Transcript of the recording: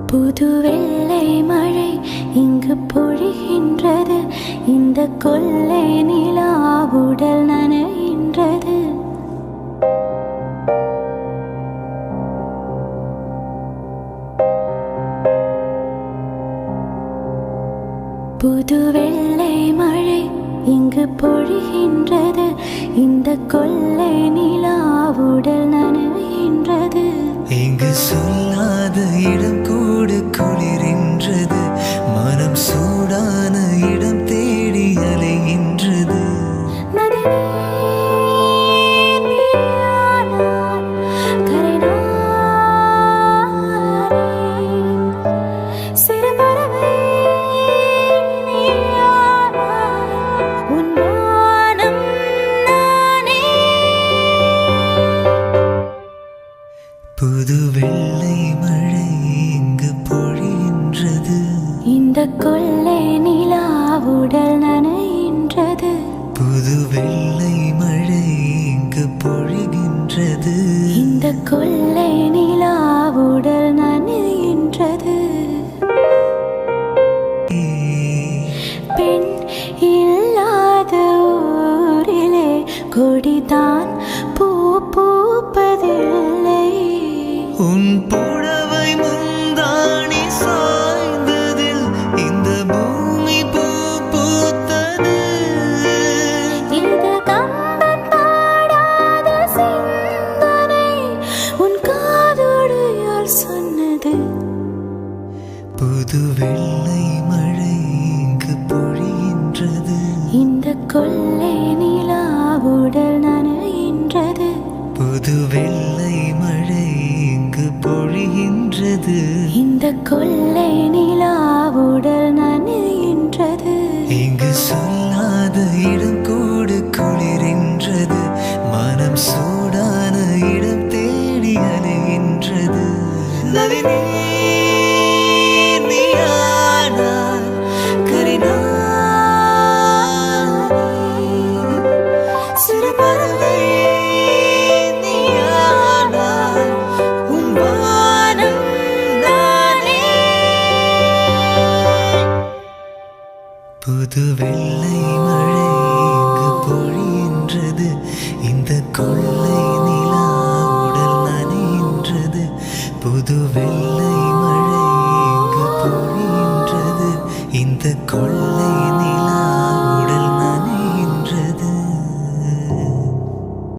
புது வெள்ளை மழை இங்கு பொழிகின்றது. இந்த கொள்ளை நிலா உடல் நனைகின்றது. புது வெள்ளை மழை இங்கு பொழிகின்றது. இந்த கொள்ளை நிலா உடல் நனைகின்றது. இங்கு சொல்லாத இடம் கூட குளிரின்றது. மனம் சூடான இடம் தேடி அலைகின்றது. புது வெள்ளை மழை இங்கு பொழிகின்றது. இந்த கொள்ளை நிலா உடல் நனைகின்றது. புது வெள்ளை மழை இங்கு பொழிகின்றது. இந்த கொள்ளை நிலா உடல் நனைகின்றது. பெண் இல்லாத ஊரிலே கொடிதான் பூ பூப்பதில்லை. உன் புடவை முந்தாணி சாய்ந்ததில் இந்த பூமி பூ பூத்தது. இது கம்பன் பாடாத சிந்தனை உன் காதோடு யார் சொன்னது? புது வெள்ளை மழை இங்கு பொழிகின்றது. இந்த கொள்ளை நிலா உடல் நனைகின்றது. புது வெள்ளை மழை இங்கு பொழிகின்றது. இந்த கொள்ளை நிலா உடல் நனைகின்றது. இங்கு சொல்லாத இடம் கூட குளிரின்றது. மனம் சூடான இடம் தேடி அலைகின்றது.